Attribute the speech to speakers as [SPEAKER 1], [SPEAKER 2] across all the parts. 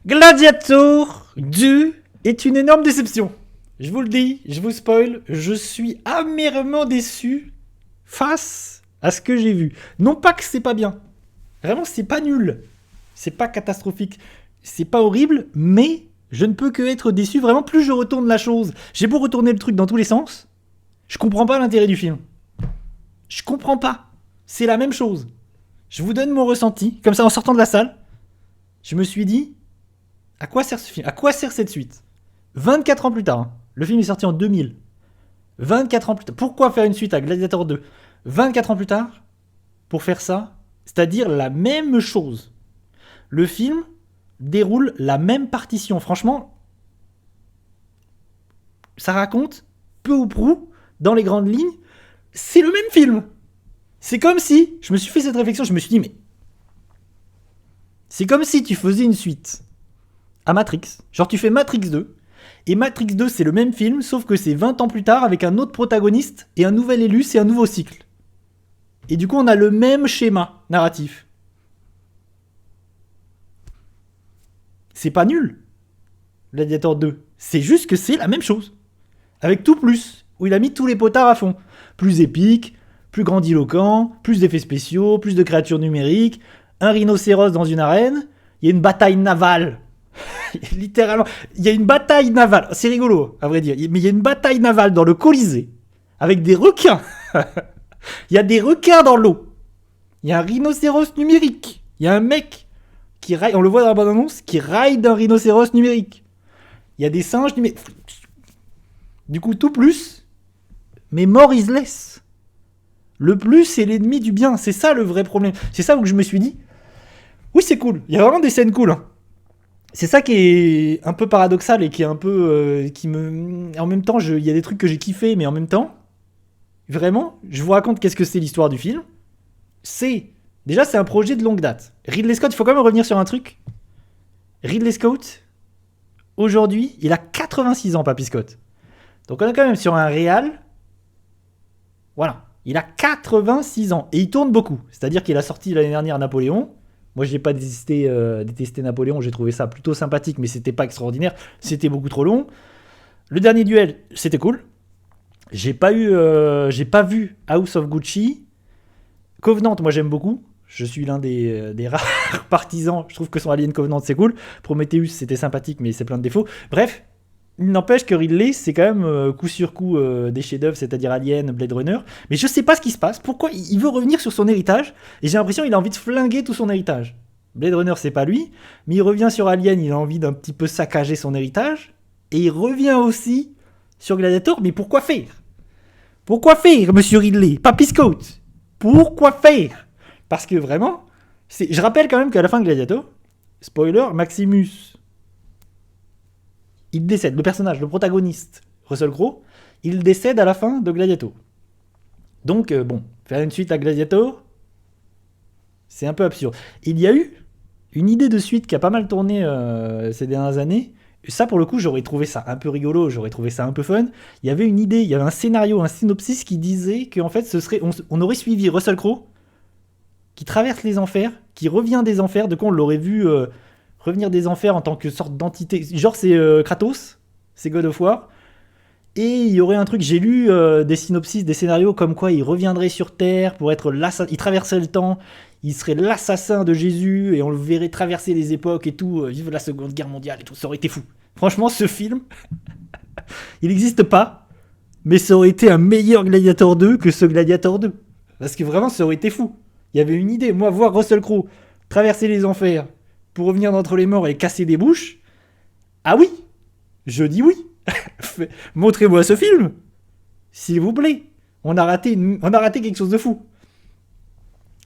[SPEAKER 1] Gladiator 2 est une énorme déception. Je vous le dis, je vous spoil, je suis amèrement déçu face à ce que j'ai vu. Non pas que c'est pas bien, vraiment c'est pas nul, c'est pas catastrophique, c'est pas horrible, mais je ne peux que être déçu. Vraiment, plus je retourne la chose, j'ai beau retourner le truc dans tous les sens, je comprends pas l'intérêt du film. Je comprends pas. C'est la même chose. Je vous donne mon ressenti, comme ça en sortant de la salle, je me suis dit, à quoi sert ce film? À quoi sert cette suite? 24 ans plus tard, hein. Le film est sorti en 2000. 24 ans plus tard. Pourquoi faire une suite à Gladiator 2? 24 ans plus tard, pour faire ça, c'est-à-dire la même chose. Le film déroule la même partition. Franchement, ça raconte, peu ou prou, dans les grandes lignes, c'est le même film. C'est comme si, je me suis fait cette réflexion, je me suis dit, mais c'est comme si tu faisais une suite à Matrix. Genre tu fais Matrix 2, et Matrix 2 c'est le même film, sauf que c'est 20 ans plus tard avec un autre protagoniste, et un nouvel élu, c'est un nouveau cycle. Et du coup on a le même schéma narratif. C'est pas nul, Gladiator 2. C'est juste que c'est la même chose. Avec tout plus, où il a mis tous les potards à fond. Plus épique, plus grandiloquent, plus d'effets spéciaux, plus de créatures numériques, un rhinocéros dans une arène, il y a une bataille navale. Littéralement, il y a une bataille navale. C'est rigolo, à vrai dire. Mais il y a une bataille navale dans le Colisée, avec des requins. Il y a des requins dans l'eau. Il y a un rhinocéros numérique. Il y a un mec qui raille, on le voit dans la bande-annonce, qui raille d'un rhinocéros numérique. Il y a des singes numériques. Du coup, tout plus, mais more is less. Le plus est l'ennemi du bien. C'est ça le vrai problème. C'est ça où je me suis dit, oui, c'est cool. Il y a vraiment des scènes cool, hein. C'est ça qui est un peu paradoxal et qui est un peu... qui me... En même temps, il y a des trucs que j'ai kiffé, mais en même temps, vraiment, je vous raconte qu'est-ce que c'est l'histoire du film. Déjà, c'est un projet de longue date. Ridley Scott, il faut quand même revenir sur un truc. Ridley Scott, aujourd'hui, il a 86 ans, Papy Scott. Donc on est quand même sur un réal. Voilà. Il a 86 ans. Et il tourne beaucoup. C'est-à-dire qu'il a sorti l'année dernière Napoléon. Moi, je n'ai pas détesté Napoléon. J'ai trouvé ça plutôt sympathique, mais c'était pas extraordinaire. C'était beaucoup trop long. Le dernier duel, c'était cool. J'ai pas vu House of Gucci. Covenant, moi, j'aime beaucoup. Je suis l'un des rares partisans. Je trouve que son Alien Covenant, c'est cool. Prometheus, c'était sympathique, mais c'est plein de défauts. Bref, il n'empêche que Ridley, c'est quand même coup sur coup des chefs-d'œuvre, c'est-à-dire Alien, Blade Runner. Mais je sais pas ce qui se passe. Pourquoi il veut revenir sur son héritage? Et j'ai l'impression qu'il a envie de flinguer tout son héritage. Blade Runner, c'est pas lui. Mais il revient sur Alien, il a envie d'un petit peu saccager son héritage. Et il revient aussi sur Gladiator. Mais pourquoi faire? Pourquoi faire, monsieur Ridley? Papy Scott? Pourquoi faire? Parce que vraiment, je rappelle quand même qu'à la fin de Gladiator, spoiler, Maximus, il décède. Le personnage, le protagoniste, Russell Crowe, il décède à la fin de Gladiator. Donc, bon, faire une suite à Gladiator, c'est un peu absurde. Il y a eu une idée de suite qui a pas mal tourné ces dernières années. Ça, pour le coup, j'aurais trouvé ça un peu rigolo, j'aurais trouvé ça un peu fun. Il y avait une idée, il y avait un scénario, un synopsis qui disait qu'en fait, on aurait suivi Russell Crowe, qui traverse les enfers, qui revient des enfers. De quoi on l'aurait vu revenir des enfers en tant que sorte d'entité. Genre, c'est Kratos, c'est God of War. Et il y aurait un truc, j'ai lu des synopsis, des scénarios comme quoi il reviendrait sur Terre pour être l'assassin. Il traverserait le temps, il serait l'assassin de Jésus et on le verrait traverser les époques et tout, vivre la Seconde Guerre mondiale et tout. Ça aurait été fou. Franchement, ce film, il n'existe pas, mais ça aurait été un meilleur Gladiator 2 que ce Gladiator 2. Parce que vraiment, ça aurait été fou. Il y avait une idée. Moi, voir Russell Crowe traverser les enfers pour revenir d'entre les morts et casser des bouches, ah oui, je dis oui. Montrez-moi ce film, s'il vous plaît. On a raté quelque chose de fou.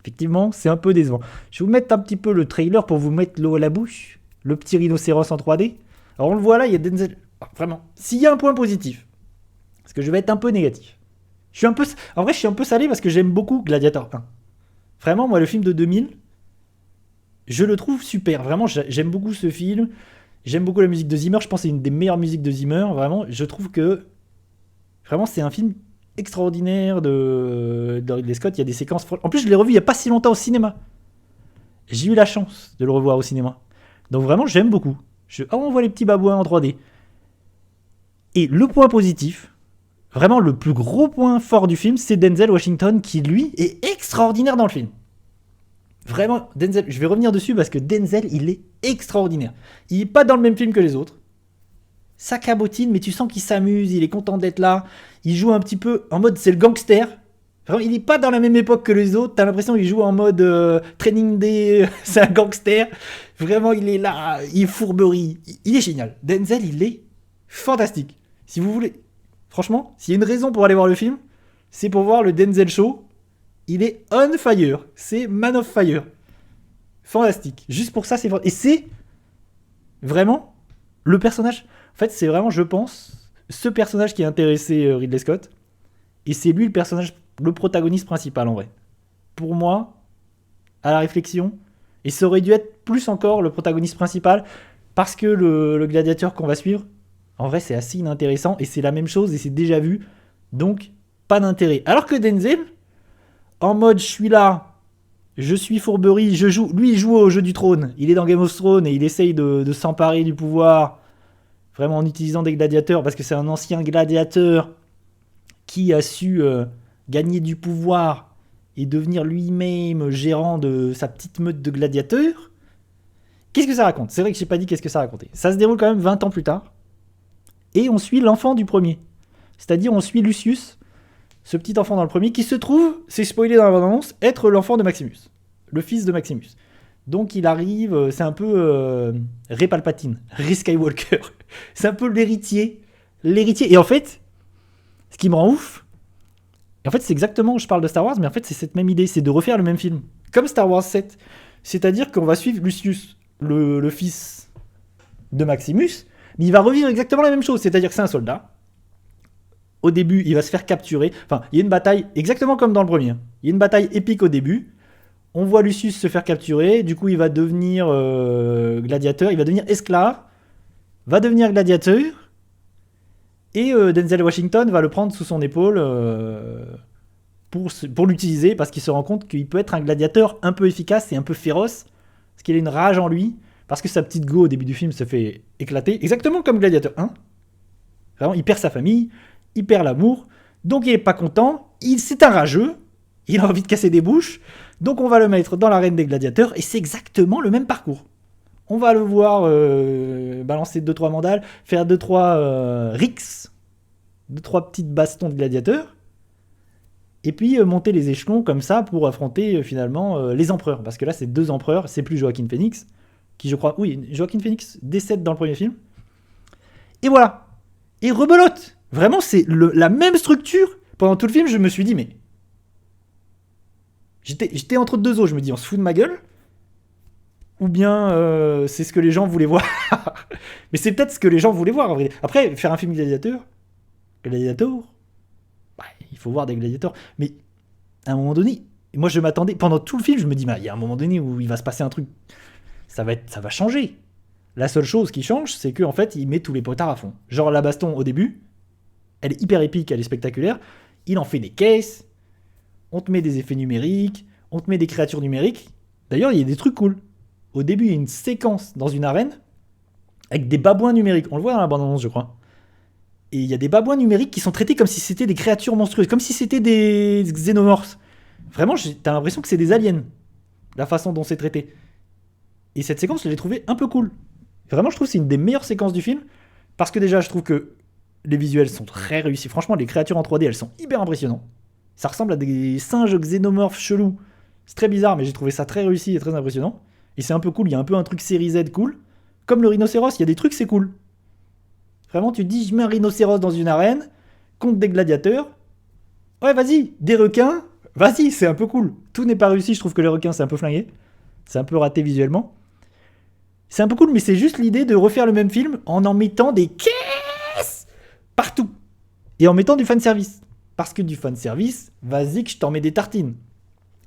[SPEAKER 1] Effectivement, c'est un peu décevant. Je vais vous mettre un petit peu le trailer pour vous mettre l'eau à la bouche. Le petit rhinocéros en 3D. Alors on le voit là, il y a Denzel. Vraiment, s'il y a un point positif, parce que je vais être un peu négatif. En vrai, je suis un peu salé parce que j'aime beaucoup Gladiator 1. Vraiment, moi, le film de 2000, je le trouve super. Vraiment, j'aime beaucoup ce film. J'aime beaucoup la musique de Zimmer. Je pense que c'est une des meilleures musiques de Zimmer. Vraiment, je trouve que vraiment, c'est un film extraordinaire de Ridley Scott. Il y a des séquences... En plus, je l'ai revu il n'y a pas si longtemps au cinéma. J'ai eu la chance de le revoir au cinéma. Donc vraiment, j'aime beaucoup. On voit les petits babouins en 3D. Et le point positif, vraiment le plus gros point fort du film, c'est Denzel Washington qui, lui, est extraordinaire dans le film. Vraiment, Denzel, je vais revenir dessus parce que Denzel, il est extraordinaire. Il n'est pas dans le même film que les autres. Ça cabotine, mais tu sens qu'il s'amuse, il est content d'être là. Il joue un petit peu en mode c'est le gangster. Vraiment, il n'est pas dans la même époque que les autres. T'as l'impression qu'il joue en mode training day, c'est un gangster. Vraiment, il est là, il est fourberie. Il est génial. Denzel, il est fantastique. Si vous voulez, franchement, s'il y a une raison pour aller voir le film, c'est pour voir le Denzel Show. Il est on fire. C'est man of fire. Fantastique. Juste pour ça, c'est et c'est vraiment le personnage. En fait, c'est vraiment, je pense, ce personnage qui a intéressé Ridley Scott. Et c'est lui le personnage, le protagoniste principal en vrai. Pour moi, à la réflexion, et ça aurait dû être plus encore le protagoniste principal, parce que le gladiateur qu'on va suivre, en vrai, c'est assez inintéressant, et c'est la même chose, et c'est déjà vu, donc pas d'intérêt. Alors que Denzel, en mode je suis là, je suis fourberie, je joue. Lui, il joue au jeu du trône, il est dans Game of Thrones, et il essaye de s'emparer du pouvoir, vraiment en utilisant des gladiateurs, parce que c'est un ancien gladiateur qui a su gagner du pouvoir et devenir lui-même gérant de sa petite meute de gladiateurs. Qu'est-ce que ça raconte ? C'est vrai que j'ai pas dit qu'est-ce que ça racontait. Ça se déroule quand même 20 ans plus tard. Et on suit l'enfant du premier. C'est-à-dire on suit Lucius, ce petit enfant dans le premier, qui se trouve, c'est spoilé dans la bande-annonce, être l'enfant de Maximus. Le fils de Maximus. Donc il arrive, c'est un peu Rey Palpatine, Rey Skywalker. C'est un peu l'héritier. Et en fait, ce qui me rend ouf, et en fait c'est exactement, je parle de Star Wars, mais en fait c'est cette même idée, c'est de refaire le même film. Comme Star Wars 7. C'est-à-dire qu'on va suivre Lucius, le fils de Maximus, mais il va revivre exactement la même chose. C'est-à-dire que c'est un soldat. Au début, il va se faire capturer. Enfin, il y a une bataille, exactement comme dans le premier. Il y a une bataille épique au début. On voit Lucius se faire capturer. Du coup, il va devenir gladiateur. Il va devenir esclave. Va devenir gladiateur. Et Denzel Washington va le prendre sous son épaule pour l'utiliser parce qu'il se rend compte qu'il peut être un gladiateur un peu efficace et un peu féroce. Parce qu'il a une rage en lui. Parce que sa petite go au début du film se fait éclater. Exactement comme Gladiateur 1. Vraiment, il perd sa famille. Il perd l'amour. Donc il est pas content. C'est un rageux. Il a envie de casser des bouches. Donc on va le mettre dans l'arène des gladiateurs. Et c'est exactement le même parcours. On va le voir balancer 2-3 mandales, faire 2-3 rixes, 2-3 petites bastons de gladiateurs, et puis monter les échelons comme ça pour affronter finalement les empereurs. Parce que là, c'est 2 empereurs, c'est plus Joaquin Phoenix, qui je crois... Oui, Joaquin Phoenix décède dans le premier film. Et voilà. Et rebelote. Vraiment, c'est la même structure. Pendant tout le film, je me suis dit, mais... J'étais entre 2 eaux, je me dis, on se fout de ma gueule ? Ou bien c'est ce que les gens voulaient voir. Mais c'est peut-être ce que les gens voulaient voir en vrai. Après, faire un film gladiateur, bah, il faut voir des gladiateurs. Mais à un moment donné, moi je m'attendais, pendant tout le film, je me dis, bah, il y a un moment donné où il va se passer un truc, ça va changer. La seule chose qui change, c'est qu'en fait, il met tous les potards à fond. Genre la baston au début, elle est hyper épique, elle est spectaculaire. Il en fait des caisses, on te met des effets numériques, on te met des créatures numériques. D'ailleurs, il y a des trucs cool. Au début, il y a une séquence dans une arène avec des babouins numériques. On le voit dans la bande-annonce, je crois. Et il y a des babouins numériques qui sont traités comme si c'était des créatures monstrueuses, comme si c'était des xénomorphes. Vraiment, t'as l'impression que c'est des aliens, la façon dont c'est traité. Et cette séquence, je l'ai trouvée un peu cool. Vraiment, je trouve que c'est une des meilleures séquences du film, parce que déjà, je trouve que les visuels sont très réussis. Franchement, les créatures en 3D, elles sont hyper impressionnantes. Ça ressemble à des singes xénomorphes chelous. C'est très bizarre, mais j'ai trouvé ça très réussi et très impressionnant. Et c'est un peu cool, il y a un peu un truc série Z cool. Comme le rhinocéros, il y a des trucs, c'est cool. Vraiment, tu te dis, je mets un rhinocéros dans une arène, contre des gladiateurs. Ouais, vas-y, des requins, vas-y, c'est un peu cool. Tout n'est pas réussi, je trouve que les requins, c'est un peu flingué. C'est un peu raté visuellement. C'est un peu cool, mais c'est juste l'idée de refaire le même film en mettant des caisses partout. Et en mettant du fanservice. Parce que du fanservice, vas-y que je t'en mets des tartines.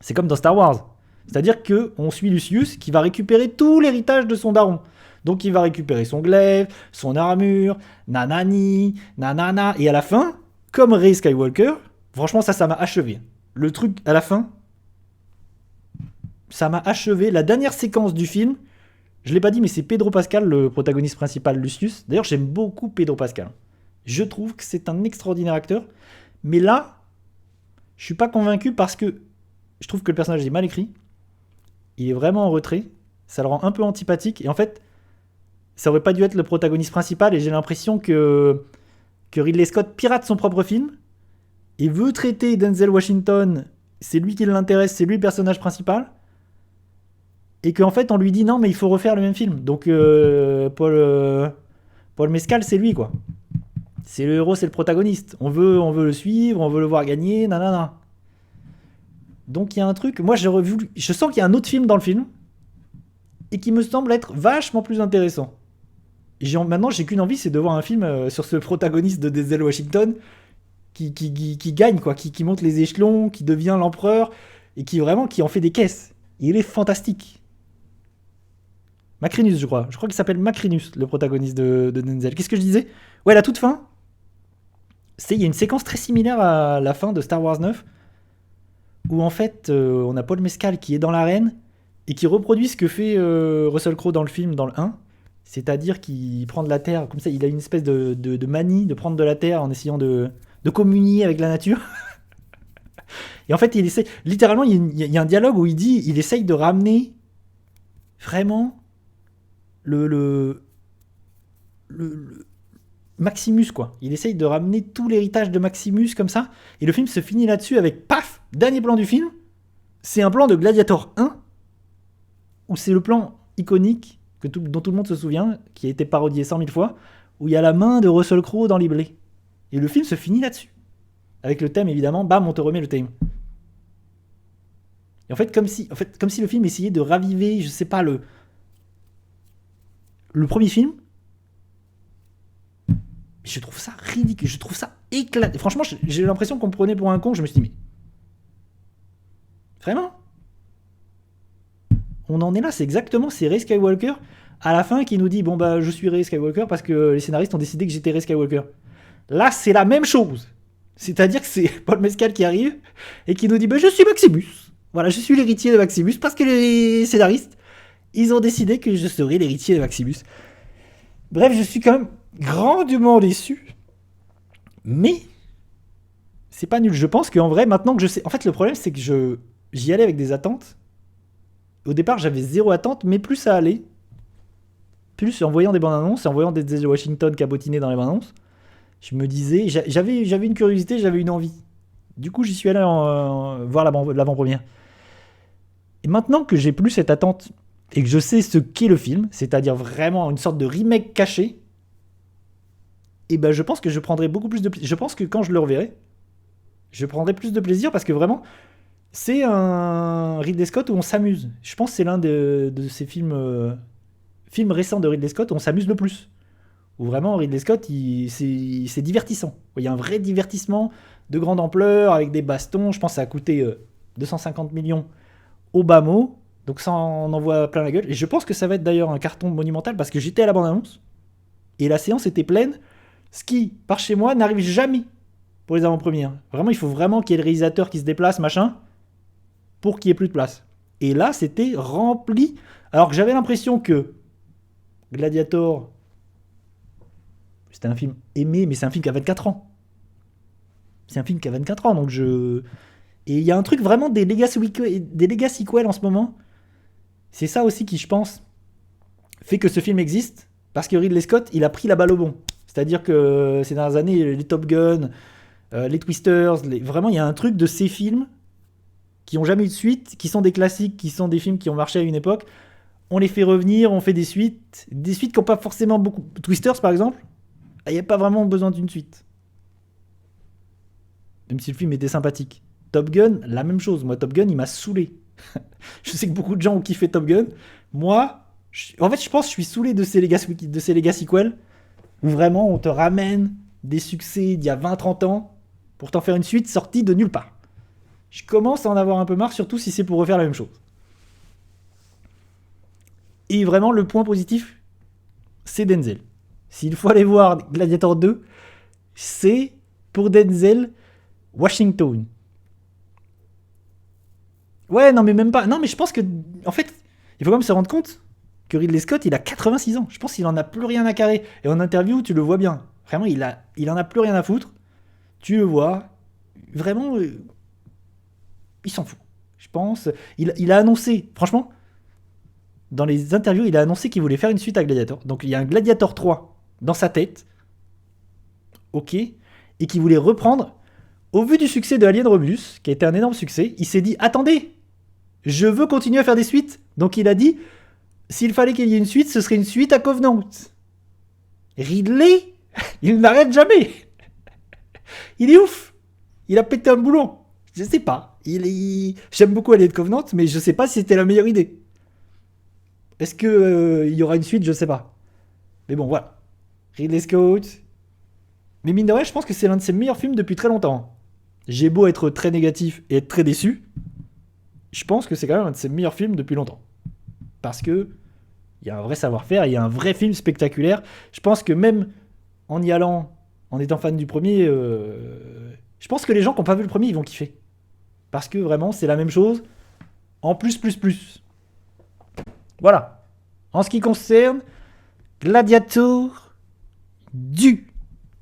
[SPEAKER 1] C'est comme dans Star Wars. C'est-à-dire qu'on suit Lucius qui va récupérer tout l'héritage de son daron. Donc il va récupérer son glaive, son armure, nanani, nanana. Et à la fin, comme Rey Skywalker, franchement ça m'a achevé. Le truc à la fin, ça m'a achevé. La dernière séquence du film, Je l'ai pas dit, mais c'est Pedro Pascal, le protagoniste principal, Lucius. D'ailleurs, j'aime beaucoup Pedro Pascal. Je trouve que c'est un extraordinaire acteur. Mais là, je suis pas convaincu parce que je trouve que le personnage est mal écrit. Il est vraiment en retrait. Ça le rend un peu antipathique. Et en fait, ça aurait pas dû être le protagoniste principal. Et j'ai l'impression que Ridley Scott pirate son propre film et veut traiter Denzel Washington. C'est lui qui l'intéresse, c'est lui le personnage principal. Et qu'en fait, on lui dit non, mais il faut refaire le même film. Donc, Paul Mescal, c'est lui, quoi. C'est le héros, c'est le protagoniste. On veut le suivre, on veut le voir gagner, nanana. Donc, il y a un truc. Moi, je sens qu'il y a un autre film dans le film et qui me semble être vachement plus intéressant. Maintenant, j'ai qu'une envie, c'est de voir un film sur ce protagoniste de Denzel Washington qui gagne, quoi, qui monte les échelons, qui devient l'empereur et qui en fait des caisses. Il est fantastique. Macrinus, je crois. Je crois qu'il s'appelle Macrinus, le protagoniste de Denzel. Qu'est-ce que je disais? Ouais, la toute fin. Il y a une séquence très similaire à la fin de Star Wars 9 où en fait, on a Paul Mescal qui est dans l'arène et qui reproduit ce que fait Russell Crowe dans le film, dans le 1. C'est-à-dire qu'il prend de la terre, comme ça, il a une espèce de manie de prendre de la terre en essayant de communier avec la nature. Et en fait, il essaie, littéralement, il y a un dialogue où il essaye de ramener vraiment le Maximus, quoi. Il essaye de ramener tout l'héritage de Maximus comme ça. Et le film se finit là-dessus avec, paf, dernier plan du film. C'est un plan de Gladiator 1, où c'est le plan iconique dont tout le monde se souvient, qui a été parodié 100 000 fois, où il y a la main de Russell Crowe dans les blés. Et le film se finit là-dessus. Avec le thème, évidemment, bam, on te remet le thème. Et en fait, comme si le film essayait de raviver, je sais pas, le premier film. Je trouve ça ridicule, je trouve ça éclaté. Franchement, j'ai l'impression qu'on me prenait pour un con, je me suis dit, mais... Vraiment? On en est là, c'est Rey Skywalker à la fin qui nous dit, bon bah je suis Rey Skywalker parce que les scénaristes ont décidé que j'étais Rey Skywalker. Là, c'est la même chose. C'est-à-dire que c'est Paul Mescal qui arrive et qui nous dit, bah je suis Maximus. Voilà, je suis l'héritier de Maximus parce que les scénaristes, ils ont décidé que je serais l'héritier de Maximus. Bref, je suis quand même grandement déçu. Mais c'est pas nul. Je pense qu'en vrai, maintenant que je sais... En fait, le problème, c'est que j'y allais avec des attentes. Au départ, j'avais zéro attente, mais plus ça allait. Plus en voyant des bandes annonces, en voyant des Washington cabotiner dans les bandes annonces, je me disais... J'avais une curiosité, j'avais une envie. Du coup, j'y suis allé voir l'avant-première. Et maintenant que j'ai plus cette attente et que je sais ce qu'est le film, c'est-à-dire vraiment une sorte de remake caché, et ben je pense que je prendrai beaucoup plus de plaisir. Je pense que quand je le reverrai, je prendrai plus de plaisir parce que vraiment, c'est un Ridley Scott où on s'amuse. Je pense que c'est l'un de ces films récents de Ridley Scott où on s'amuse le plus. Où vraiment Ridley Scott, c'est divertissant. Il y a un vrai divertissement de grande ampleur avec des bastons. Je pense que ça a coûté 250 millions au bas mot. Donc ça en envoie plein la gueule. Et je pense que ça va être d'ailleurs un carton monumental parce que j'étais à la bande-annonce et la séance était pleine. Ce qui, par chez moi, n'arrive jamais pour les avant-premières. Vraiment, il faut vraiment qu'il y ait le réalisateur qui se déplace, machin, pour qu'il n'y ait plus de place. Et là, c'était rempli. Alors que j'avais l'impression que Gladiator, c'était un film aimé, mais c'est un film qui a 24 ans. C'est un film qui a 24 ans, donc je... Et il y a un truc vraiment des legacy sequels en ce moment. C'est ça aussi qui, je pense, fait que ce film existe, parce que Ridley Scott, il a pris la balle au bon. C'est-à-dire que ces dernières années, les Top Gun, les Twisters, vraiment, il y a un truc de ces films qui n'ont jamais eu de suite, qui sont des classiques, qui sont des films qui ont marché à une époque. On les fait revenir, on fait des suites qui n'ont pas forcément beaucoup... Twisters, par exemple, il n'y a pas vraiment besoin d'une suite. Même si le film était sympathique. Top Gun, la même chose. Moi, Top Gun, il m'a saoulé. Je sais que beaucoup de gens ont kiffé Top Gun. Moi, en fait, je pense que je suis saoulé de ces legacy sequels où vraiment on te ramène des succès d'il y a 20-30 ans pour t'en faire une suite sortie de nulle part. Je commence à en avoir un peu marre, surtout si c'est pour refaire la même chose. Et vraiment, le point positif, c'est Denzel. S'il faut aller voir Gladiator 2, c'est pour Denzel Washington. Ouais, non, mais même pas. Non, mais je pense que, en fait, il faut quand même se rendre compte que Ridley Scott, il a 86 ans. Je pense qu'il en a plus rien à carrer. Et en interview, tu le vois bien. Vraiment, il en a plus rien à foutre. Tu le vois. Vraiment, il s'en fout. Je pense. Il a annoncé, franchement, dans les interviews, il a annoncé qu'il voulait faire une suite à Gladiator. Donc il y a un Gladiator 3 dans sa tête. Ok. Et qu'il voulait reprendre. Au vu du succès de Alien Romulus, qui a été un énorme succès, il s'est dit attendez, je veux continuer à faire des suites. Donc il a dit s'il fallait qu'il y ait une suite, ce serait une suite à Covenant. Ridley, il n'arrête jamais. Il est ouf. Il a pété un boulon. Je sais pas. J'aime beaucoup Alien Covenant, mais je sais pas si c'était la meilleure idée. Est-ce que il y aura une suite? Je sais pas. Mais bon, voilà. Ridley Scott. Mais mine de rien, je pense que c'est l'un de ses meilleurs films depuis très longtemps. J'ai beau être très négatif et être très déçu, je pense que c'est quand même un de ses meilleurs films depuis longtemps. Parce que il y a un vrai savoir-faire, il y a un vrai film spectaculaire. Je pense que même en y allant, en étant fan du premier, je pense que les gens qui n'ont pas vu le premier, ils vont kiffer. Parce que vraiment, c'est la même chose, en plus, plus, plus. Voilà. En ce qui concerne Gladiator du